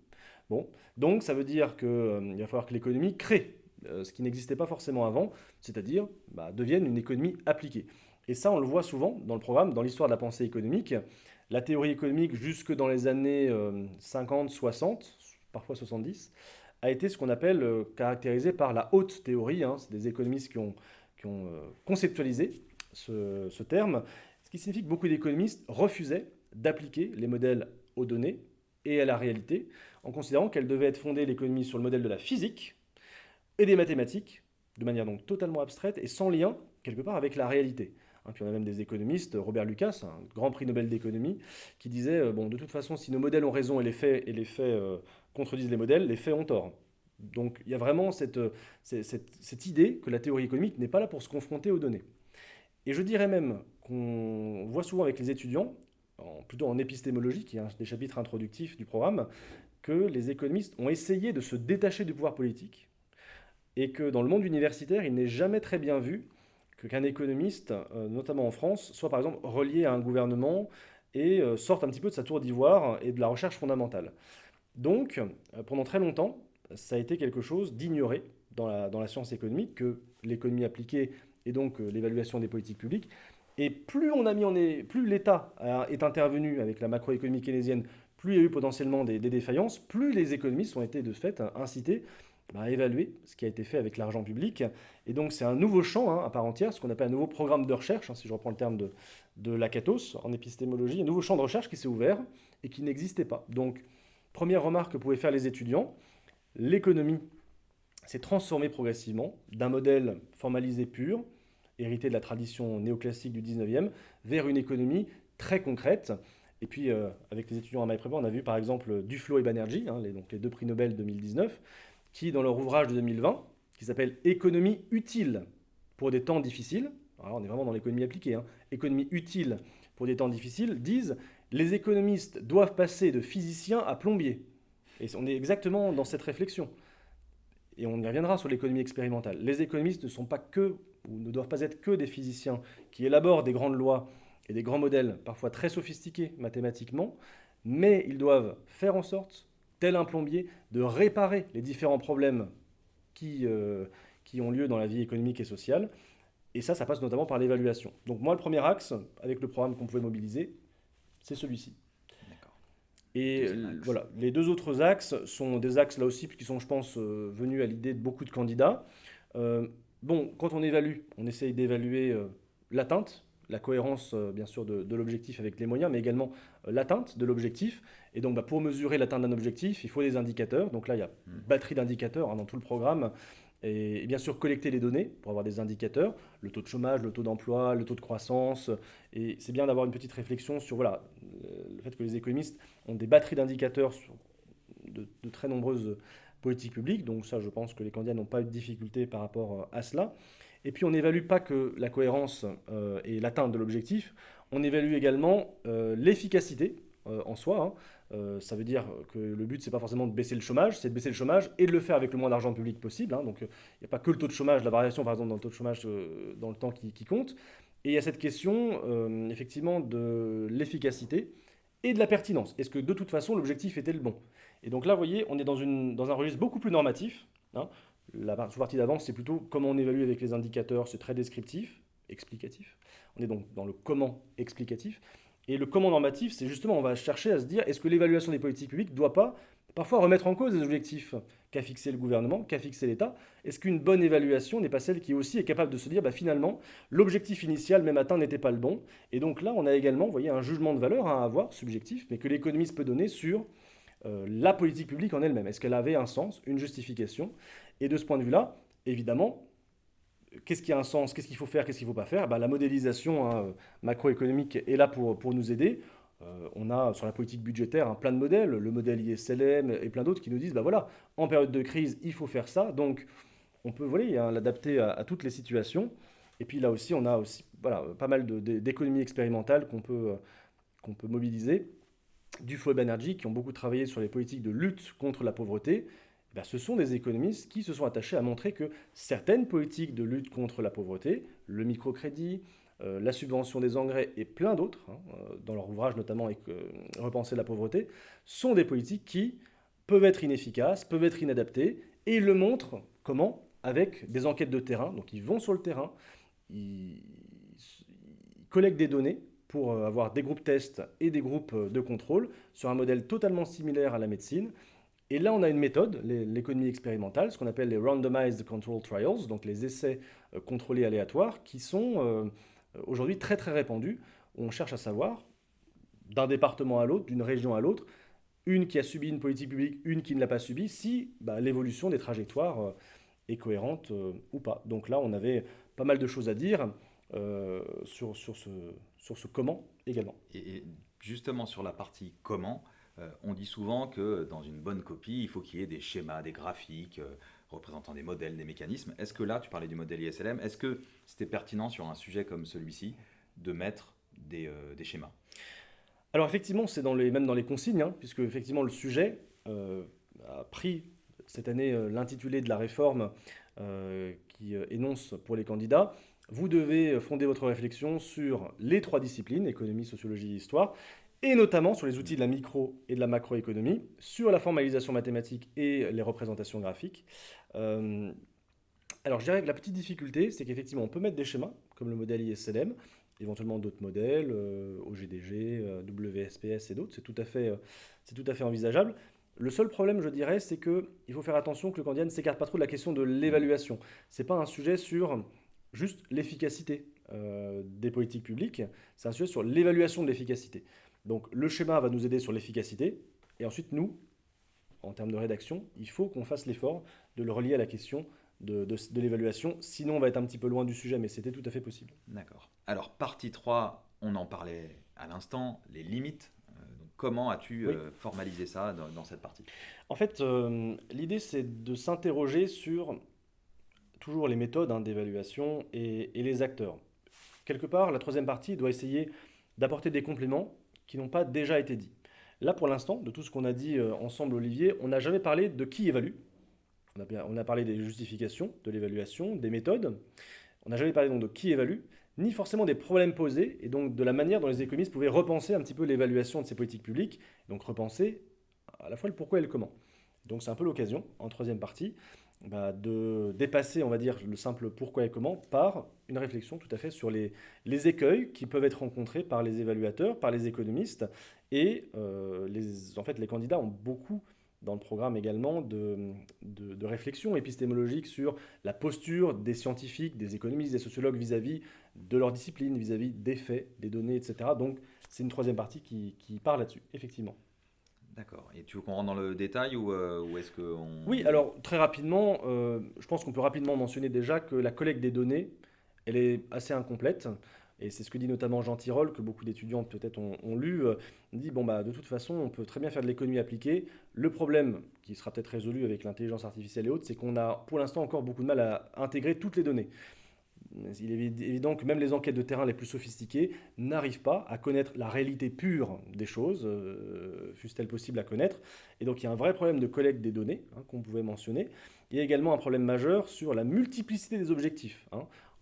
Bon, donc ça veut dire qu'il va falloir que l'économie crée ce qui n'existait pas forcément avant, c'est-à-dire devienne une économie appliquée. Et ça, on le voit souvent dans le programme, dans l'histoire de la pensée économique. La théorie économique, jusque dans les années 50, 60, parfois 70, a été ce qu'on appelle caractérisée par la haute théorie. C'est des économistes qui ont conceptualisé ce terme, ce qui signifie que beaucoup d'économistes refusaient d'appliquer les modèles aux données et à la réalité, en considérant qu'elle devait être fondée, l'économie, sur le modèle de la physique et des mathématiques, de manière donc totalement abstraite et sans lien, quelque part, avec la réalité. Puis on a même des économistes, Robert Lucas, un grand prix Nobel d'économie, qui disait, bon, de toute façon, si nos modèles ont raison et les faits contredisent les modèles, les faits ont tort. Donc il y a vraiment cette idée que la théorie économique n'est pas là pour se confronter aux données. Et je dirais même qu'on voit souvent avec les étudiants, plutôt en épistémologie, qui est un des chapitres introductifs du programme, que les économistes ont essayé de se détacher du pouvoir politique et que dans le monde universitaire, il n'est jamais très bien vu qu'un économiste, notamment en France, soit par exemple relié à un gouvernement et sorte un petit peu de sa tour d'ivoire et de la recherche fondamentale. Donc, pendant très longtemps, ça a été quelque chose d'ignoré dans la science économique, que l'économie appliquée et donc l'évaluation des politiques publiques. Et plus l'État est intervenu avec la macroéconomie keynésienne, plus il y a eu potentiellement des défaillances, plus les économistes ont été de fait incités à évaluer ce qui a été fait avec l'argent public. Et donc c'est un nouveau champ à part entière, ce qu'on appelle un nouveau programme de recherche, si je reprends le terme de Lakatos en épistémologie, un nouveau champ de recherche qui s'est ouvert et qui n'existait pas. Donc, première remarque que pouvaient faire les étudiants, l'économie s'est transformée progressivement d'un modèle formalisé pur, hérité de la tradition néoclassique du 19e, vers une économie très concrète. Et puis, avec les étudiants à MyPrépa, on a vu par exemple Duflo et Banerjee, donc les deux prix Nobel 2019, qui, dans leur ouvrage de 2020, qui s'appelle Économie utile pour des temps difficiles, alors on est vraiment dans l'économie appliquée, économie utile pour des temps difficiles, disent les économistes doivent passer de physiciens à plombiers. Et on est exactement dans cette réflexion. Et on y reviendra sur l'économie expérimentale. Les économistes ne sont pas que, ou ne doivent pas être que des physiciens qui élaborent des grandes lois et des grands modèles, parfois très sophistiqués mathématiquement, mais ils doivent faire en sorte, tel un plombier, de réparer les différents problèmes qui ont lieu dans la vie économique et sociale. Et ça passe notamment par l'évaluation. Donc moi, le premier axe, avec le programme qu'on pouvait mobiliser, c'est celui-ci. D'accord. Et voilà, les deux autres axes sont des axes là aussi qui sont, je pense, venus à l'idée de beaucoup de candidats. Bon, quand on évalue, on essaye d'évaluer l'atteinte, la cohérence bien sûr de l'objectif avec les moyens, mais également l'atteinte de l'objectif. Et donc pour mesurer l'atteinte d'un objectif, il faut des indicateurs. Donc là, il y a une batterie d'indicateurs dans tout le programme. Et bien sûr, collecter les données pour avoir des indicateurs, le taux de chômage, le taux d'emploi, le taux de croissance. Et c'est bien d'avoir une petite réflexion sur voilà, le fait que les économistes ont des batteries d'indicateurs sur de très nombreuses politiques publiques. Donc ça, je pense que les candidats n'ont pas eu de difficulté par rapport à cela. Et puis on n'évalue pas que la cohérence et l'atteinte de l'objectif, on évalue également l'efficacité en soi. Ça veut dire que le but, c'est pas forcément de baisser le chômage, c'est de baisser le chômage et de le faire avec le moins d'argent public possible. Donc il n'y a pas que le taux de chômage, la variation par exemple dans le taux de chômage dans le temps qui compte. Et il y a cette question effectivement de l'efficacité et de la pertinence. Est-ce que de toute façon l'objectif était le bon? Et donc là, vous voyez, on est dans un registre beaucoup plus normatif. La partie d'avant, c'est plutôt comment on évalue avec les indicateurs, c'est très descriptif, explicatif. On est donc dans le comment explicatif. Et le comment normatif, c'est justement, on va chercher à se dire, est-ce que l'évaluation des politiques publiques ne doit pas parfois remettre en cause les objectifs qu'a fixé le gouvernement, qu'a fixé l'État? Est-ce qu'une bonne évaluation n'est pas celle qui aussi est capable de se dire, bah, finalement, l'objectif initial, même atteint, n'était pas le bon? Et donc là, on a également, vous voyez, un jugement de valeur à avoir, subjectif, mais que l'économiste peut donner sur la politique publique en elle-même. Est-ce qu'elle avait un sens, une justification? Et de ce point de vue-là, évidemment, qu'est-ce qui a un sens, qu'est-ce qu'il faut faire, qu'est-ce qu'il ne faut pas faire? Bah, la modélisation macroéconomique est là pour nous aider. On a sur la politique budgétaire un plein de modèles, le modèle ISLM et plein d'autres qui nous disent, bah voilà, en période de crise, il faut faire ça. Donc on peut voilà, l'adapter à toutes les situations. Et puis là aussi, on a aussi voilà, pas mal d'économies expérimentales qu'on peut mobiliser. Du Flow Banerjee, qui ont beaucoup travaillé sur les politiques de lutte contre la pauvreté. Eh bien, ce sont des économistes qui se sont attachés à montrer que certaines politiques de lutte contre la pauvreté, le microcrédit, la subvention des engrais et plein d'autres, dans leur ouvrage notamment Repenser la pauvreté, sont des politiques qui peuvent être inefficaces, peuvent être inadaptées, et ils le montrent comment? Avec des enquêtes de terrain. Donc ils vont sur le terrain, ils collectent des données pour avoir des groupes tests et des groupes de contrôle sur un modèle totalement similaire à la médecine. Et là, on a une méthode, l'économie expérimentale, ce qu'on appelle les Randomized Control Trials, donc les essais contrôlés aléatoires, qui sont aujourd'hui très très répandus, où on cherche à savoir, d'un département à l'autre, d'une région à l'autre, une qui a subi une politique publique, une qui ne l'a pas subie, si l'évolution des trajectoires est cohérente ou pas. Donc là, on avait pas mal de choses à dire sur ce comment également. Et justement sur la partie comment, on dit souvent que dans une bonne copie, il faut qu'il y ait des schémas, des graphiques représentant des modèles, des mécanismes. Est-ce que là, tu parlais du modèle ISLM, est-ce que c'était pertinent sur un sujet comme celui-ci de mettre des schémas? Alors effectivement, c'est même dans les consignes, hein, puisque effectivement le sujet a pris cette année l'intitulé de la réforme qui énonce pour les candidats, vous devez fonder votre réflexion sur les trois disciplines, économie, sociologie et histoire, et notamment sur les outils de la micro et de la macroéconomie, sur la formalisation mathématique et les représentations graphiques. Euh, alors je dirais que la petite difficulté, c'est qu'effectivement on peut mettre des schémas, comme le modèle ISLM, éventuellement d'autres modèles, OGDG, WSPS et d'autres, c'est tout à fait envisageable. Le seul problème, je dirais, c'est qu'il faut faire attention que le candidat ne s'écarte pas trop de la question de l'évaluation. Ce n'est pas un sujet sur juste l'efficacité des politiques publiques, c'est un sujet sur l'évaluation de l'efficacité. Donc le schéma va nous aider sur l'efficacité, et ensuite nous, en termes de rédaction, il faut qu'on fasse l'effort de le relier à la question de l'évaluation, sinon on va être un petit peu loin du sujet, mais c'était tout à fait possible. D'accord. Alors, partie 3, on en parlait à l'instant, les limites. Donc, comment as-tu Oui. formalisé ça dans cette partie? En fait, l'idée c'est de s'interroger sur toujours les méthodes d'évaluation et les acteurs. Quelque part, la troisième partie doit essayer d'apporter des compléments qui n'ont pas déjà été dits. Là, pour l'instant, de tout ce qu'on a dit ensemble, Olivier, on n'a jamais parlé de qui évalue. On a parlé des justifications, de l'évaluation, des méthodes. On n'a jamais parlé donc de qui évalue, ni forcément des problèmes posés, et donc de la manière dont les économistes pouvaient repenser un petit peu l'évaluation de ces politiques publiques, donc repenser à la fois le pourquoi et le comment. Donc c'est un peu l'occasion, en troisième partie, de dépasser, on va dire, le simple pourquoi et comment par une réflexion tout à fait sur les écueils qui peuvent être rencontrés par les évaluateurs, par les économistes, et en fait, les candidats ont beaucoup dans le programme également de réflexion épistémologique sur la posture des scientifiques, des économistes, des sociologues vis-à-vis de leur discipline, vis-à-vis des faits, des données, etc. Donc c'est une troisième partie qui part là-dessus, effectivement. D'accord. Et tu veux qu'on rentre dans le détail ou est-ce qu'on... Oui, alors très rapidement, je pense qu'on peut rapidement mentionner déjà que la collecte des données, elle est assez incomplète. Et c'est ce que dit notamment Jean Tirole, que beaucoup d'étudiants peut-être ont lu. Il dit, bon, de toute façon, on peut très bien faire de l'économie appliquée. Le problème, qui sera peut-être résolu avec l'intelligence artificielle et autres, c'est qu'on a pour l'instant encore beaucoup de mal à intégrer toutes les données. Il est évident que même les enquêtes de terrain les plus sophistiquées n'arrivent pas à connaître la réalité pure des choses, fût-elle possible à connaître. Et donc il y a un vrai problème de collecte des données, qu'on pouvait mentionner. Il y a également un problème majeur sur la multiplicité des objectifs.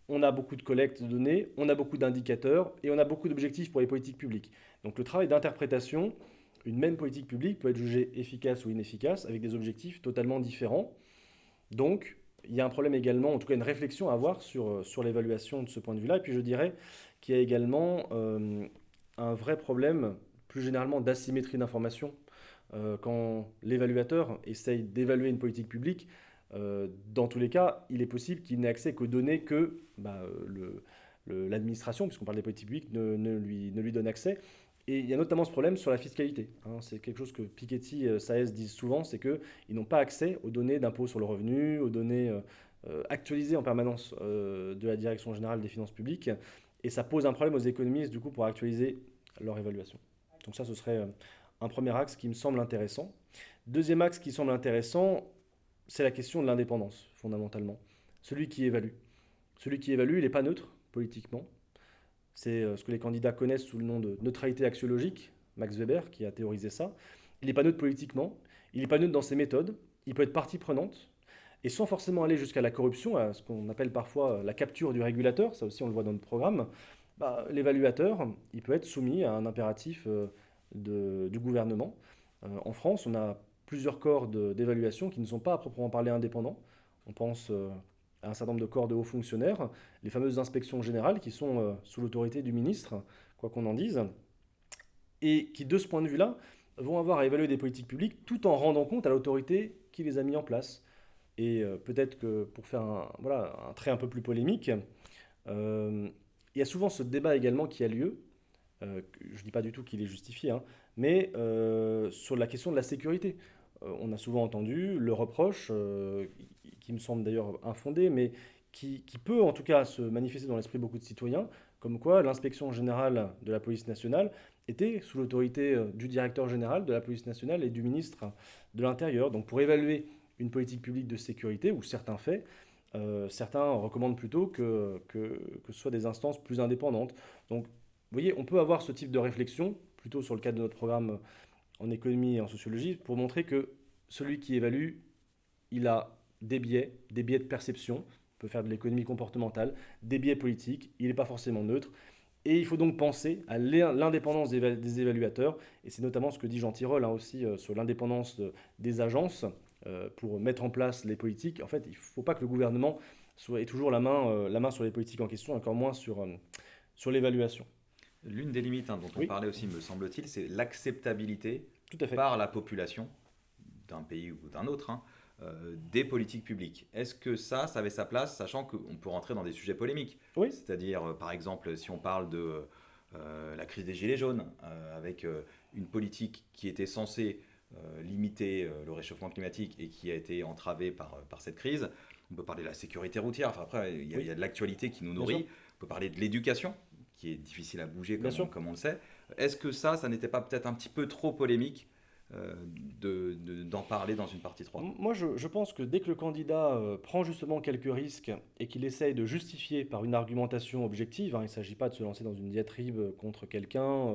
On a beaucoup de collecte de données, on a beaucoup d'indicateurs et on a beaucoup d'objectifs pour les politiques publiques. Donc le travail d'interprétation, une même politique publique peut être jugée efficace ou inefficace avec des objectifs totalement différents. Donc il y a un problème également, en tout cas une réflexion à avoir sur l'évaluation de ce point de vue-là. Et puis je dirais qu'il y a également un vrai problème, plus généralement, d'asymétrie d'information. Quand l'évaluateur essaye d'évaluer une politique publique, dans tous les cas, il est possible qu'il n'ait accès qu'aux données que l'administration, puisqu'on parle des politiques publiques, ne lui donne accès. Et il y a notamment ce problème sur la fiscalité, hein. C'est quelque chose que Piketty et Saez disent souvent, c'est qu'ils n'ont pas accès aux données d'impôt sur le revenu, aux données actualisées en permanence de la Direction générale des finances publiques. Et ça pose un problème aux économistes, du coup, pour actualiser leur évaluation. Donc ça, ce serait un premier axe qui me semble intéressant. Deuxième axe qui semble intéressant, c'est la question de l'indépendance, fondamentalement. Celui qui évalue. Celui qui évalue, il n'est pas neutre politiquement. C'est ce que les candidats connaissent sous le nom de neutralité axiologique, Max Weber qui a théorisé ça. Il n'est pas neutre politiquement, il n'est pas neutre dans ses méthodes, il peut être partie prenante, et sans forcément aller jusqu'à la corruption, à ce qu'on appelle parfois la capture du régulateur, ça aussi on le voit dans notre programme, l'évaluateur, il peut être soumis à un impératif du gouvernement. En France, on a plusieurs corps d'évaluation qui ne sont pas à proprement parler indépendants. On pense à un certain nombre de corps de hauts fonctionnaires, les fameuses inspections générales qui sont sous l'autorité du ministre, quoi qu'on en dise, et qui, de ce point de vue-là, vont avoir à évaluer des politiques publiques tout en rendant compte à l'autorité qui les a mis en place. Et peut-être que pour faire un trait un peu plus polémique, il y a souvent ce débat également qui a lieu, je ne dis pas du tout qu'il est justifié, hein, mais sur la question de la sécurité. On a souvent entendu le reproche, qui me semble d'ailleurs infondé, mais qui peut en tout cas se manifester dans l'esprit de beaucoup de citoyens, comme quoi l'inspection générale de la police nationale était sous l'autorité du directeur général de la police nationale et du ministre de l'Intérieur. Donc pour évaluer une politique publique de sécurité ou certains faits, certains recommandent plutôt que ce soit des instances plus indépendantes. Donc, vous voyez, on peut avoir ce type de réflexion, plutôt sur le cadre de notre programme en économie et en sociologie, pour montrer que celui qui évalue, il a des biais de perception, on peut faire de l'économie comportementale, des biais politiques, il n'est pas forcément neutre. Et il faut donc penser à l'indépendance des évaluateurs, et c'est notamment ce que dit Jean Tirole, hein, aussi sur l'indépendance des agences pour mettre en place les politiques. En fait, il ne faut pas que le gouvernement ait toujours la main sur les politiques en question, encore moins sur l'évaluation. L'une des limites, hein, dont on Oui, parlait aussi, me semble-t-il, c'est l'acceptabilité tout à fait. par la population d'un pays ou d'un autre, hein, des politiques publiques. Est-ce que ça avait sa place, sachant qu'on peut rentrer dans des sujets polémiques? Oui, C'est-à-dire, par exemple, si on parle de la crise des Gilets jaunes, avec une politique qui était censée limiter le réchauffement climatique et qui a été entravée par cette crise. On peut parler de la sécurité routière, enfin après, il y oui, a de l'actualité qui nous bien sûr, nourrit. On peut parler de l'éducation, qui est difficile à bouger bien sûr. comme on le sait. Est-ce que ça n'était pas peut-être un petit peu trop polémique d'en parler dans une partie 3? Moi, je pense que dès que le candidat prend justement quelques risques et qu'il essaye de justifier par une argumentation objective, hein, il ne s'agit pas de se lancer dans une diatribe contre quelqu'un,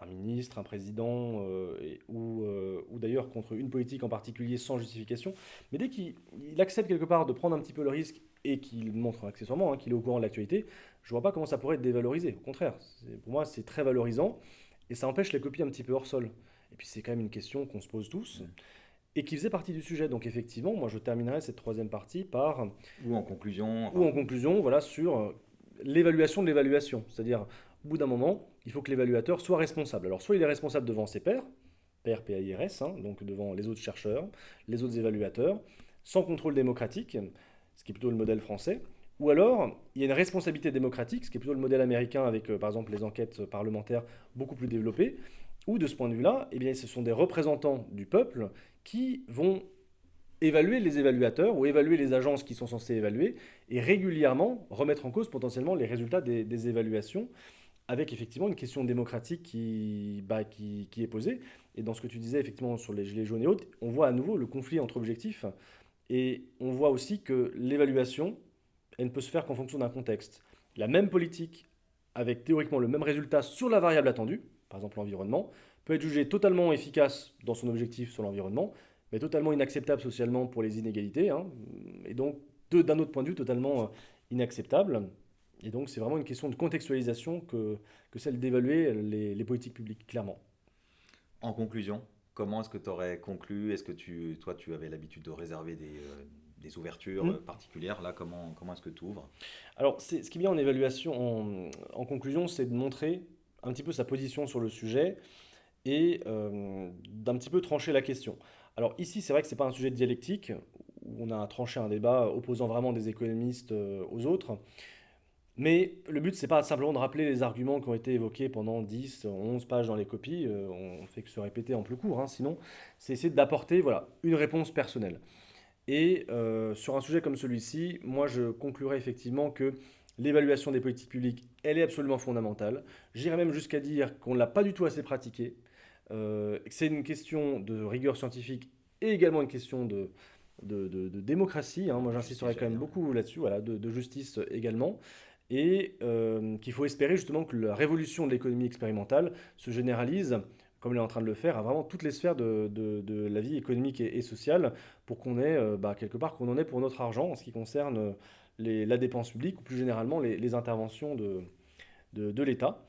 un ministre, un président, ou d'ailleurs contre une politique en particulier sans justification, mais dès qu'il accepte quelque part de prendre un petit peu le risque et qu'il montre accessoirement, hein, qu'il est au courant de l'actualité, je ne vois pas comment ça pourrait être dévalorisé. Au contraire, pour moi, c'est très valorisant et ça empêche les copies un petit peu hors sol. Et puis c'est quand même une question qu'on se pose tous et qui faisait partie du sujet. Donc effectivement, moi je terminerai cette troisième partie par, Ou en conclusion, ou enfin, en conclusion, voilà, sur l'évaluation de l'évaluation. C'est-à-dire, au bout d'un moment, il faut que l'évaluateur soit responsable. Alors soit il est responsable devant ses pairs, pairs PAIRS, hein, donc devant les autres chercheurs, les autres évaluateurs, sans contrôle démocratique, ce qui est plutôt le modèle français. Ou alors, il y a une responsabilité démocratique, ce qui est plutôt le modèle américain avec, par exemple, les enquêtes parlementaires beaucoup plus développées, où de ce point de vue-là, eh bien, ce sont des représentants du peuple qui vont évaluer les évaluateurs ou évaluer les agences qui sont censées évaluer et régulièrement remettre en cause potentiellement les résultats des évaluations avec effectivement une question démocratique qui est posée. Et dans ce que tu disais effectivement sur les gilets jaunes et autres, on voit à nouveau le conflit entre objectifs et on voit aussi que l'évaluation, elle ne peut se faire qu'en fonction d'un contexte. La même politique, avec théoriquement le même résultat sur la variable attendue, par exemple l'environnement, peut être jugée totalement efficace dans son objectif sur l'environnement, mais totalement inacceptable socialement pour les inégalités, hein, et donc d'un autre point de vue totalement inacceptable. Et donc c'est vraiment une question de contextualisation que celle d'évaluer les politiques publiques, clairement. en conclusion, comment est-ce que tu aurais conclu? Est-ce que toi, tu avais l'habitude de réserver des ouvertures Hmm. particulières? Là, comment est-ce que tu ouvres? Alors, ce qui est bien en évaluation, en conclusion, c'est de montrer un petit peu sa position sur le sujet et d'un petit peu trancher la question. Alors ici, c'est vrai que c'est pas un sujet de dialectique, où on a tranché un débat opposant vraiment des économistes aux autres, mais le but, c'est pas simplement de rappeler les arguments qui ont été évoqués pendant 10, 11 pages dans les copies, on fait que se répéter en plus court, hein, sinon, c'est essayer d'apporter voilà, une réponse personnelle. Et sur un sujet comme celui-ci, moi je conclurai effectivement que l'évaluation des politiques publiques, elle est absolument fondamentale. J'irais même jusqu'à dire qu'on ne l'a pas du tout assez pratiquée, que c'est une question de rigueur scientifique et également une question de démocratie, hein. Moi Justice, j'insisterai quand j'allais même dire. beaucoup là-dessus, voilà, de justice également. Et qu'il faut espérer justement que la révolution de l'économie expérimentale se généralise, comme elle est en train de le faire, à vraiment toutes les sphères de la vie économique et sociale, pour qu'on ait quelque part qu'on en ait pour notre argent en ce qui concerne la dépense publique ou plus généralement les interventions de l'État.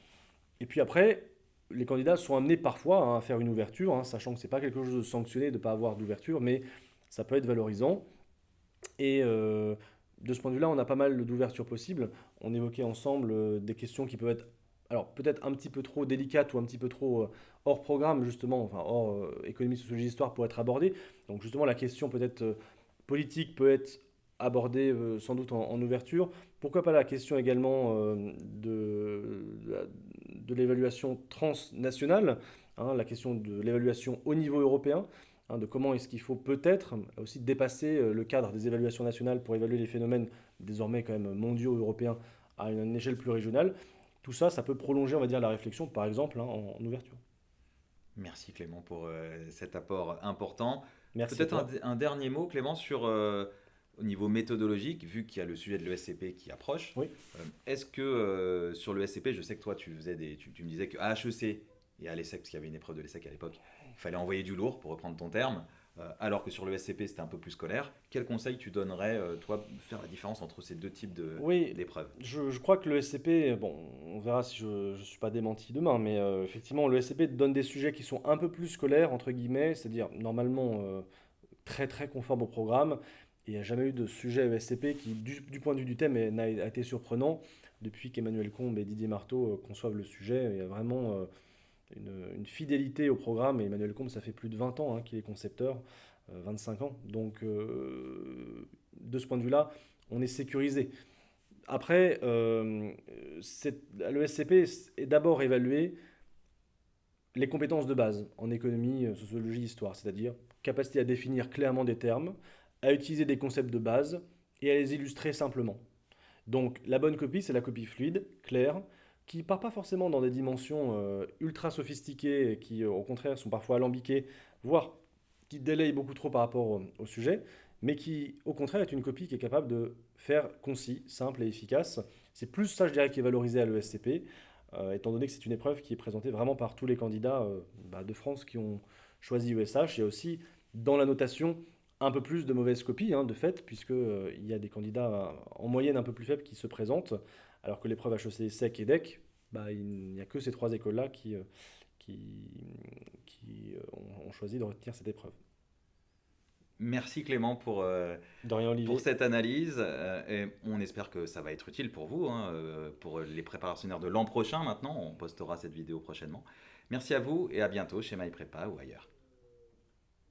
Et puis après, les candidats sont amenés parfois hein, à faire une ouverture, hein, sachant que ce n'est pas quelque chose de sanctionné de ne pas avoir d'ouverture, mais ça peut être valorisant. Et de ce point de vue-là, on a pas mal d'ouvertures possibles. On évoquait ensemble des questions qui peuvent être, alors peut-être un petit peu trop délicates ou un petit peu trop hors programme, justement, enfin hors économie, sociologie, histoire pour être abordées. Donc justement, la question peut-être politique peut être abordée sans doute en ouverture. Pourquoi pas la question également de l'évaluation transnationale, hein, la question de l'évaluation au niveau européen, hein, de comment est-ce qu'il faut peut-être aussi dépasser le cadre des évaluations nationales pour évaluer les phénomènes désormais quand même mondiaux européens à une échelle plus régionale. Tout ça, ça peut prolonger, on va dire, la réflexion, par exemple, hein, en ouverture. Merci Clément pour cet apport important. Merci à Peut-être toi. un dernier mot Clément sur au niveau méthodologique, vu qu'il y a le sujet de l'ESCP qui approche. Oui. Est-ce que sur l'ESCP, je sais que toi tu faisais tu me disais qu'à HEC et à l'ESSEC, parce qu'il y avait une épreuve de l'ESSEC à l'époque, il fallait envoyer du lourd pour reprendre ton terme, alors que sur le SCP c'était un peu plus scolaire. Quel conseil tu donnerais, toi, faire la différence entre ces deux types Oui, d'épreuves? je crois que le SCP, bon, on verra si je ne suis pas démenti demain, mais effectivement, le SCP donne des sujets qui sont un peu plus scolaires, entre guillemets, c'est-à-dire normalement très très conformes au programme. Et il n'y a jamais eu de sujet ESCP qui, du point de vue du thème, a été surprenant. Depuis qu'Emmanuel Combe et Didier Marteau conçoivent le sujet, il y a vraiment une fidélité au programme. Et Emmanuel Combe, ça fait plus de 20 ans hein, qu'il est concepteur, 25 ans. Donc, de ce point de vue-là, on est sécurisé. Après, le SCP est d'abord évalué les compétences de base en économie, sociologie, histoire, c'est-à-dire capacité à définir clairement des termes, à utiliser des concepts de base et à les illustrer simplement. Donc la bonne copie, c'est la copie fluide, claire, qui part pas forcément dans des dimensions ultra sophistiquées et qui au contraire sont parfois alambiquées, voire qui délayent beaucoup trop par rapport au sujet, mais qui au contraire est une copie qui est capable de faire concis, simple et efficace. C'est plus ça, je dirais, qui est valorisé à l'ESCP, étant donné que c'est une épreuve qui est présentée vraiment par tous les candidats de France qui ont choisi ESH. Il y a aussi dans la notation un peu plus de mauvaises copies, hein, de fait, puisqu'il y a des candidats en moyenne un peu plus faibles qui se présentent, alors que l'épreuve HEC, SEC et DEC, il n'y a que ces trois écoles-là qui, ont choisi de retenir cette épreuve. Merci Clément De rien, pour Olivier. cette analyse et on espère que ça va être utile pour vous, hein, pour les préparationnaires de l'an prochain maintenant. On postera cette vidéo prochainement. Merci à vous et à bientôt chez MyPrépa ou ailleurs.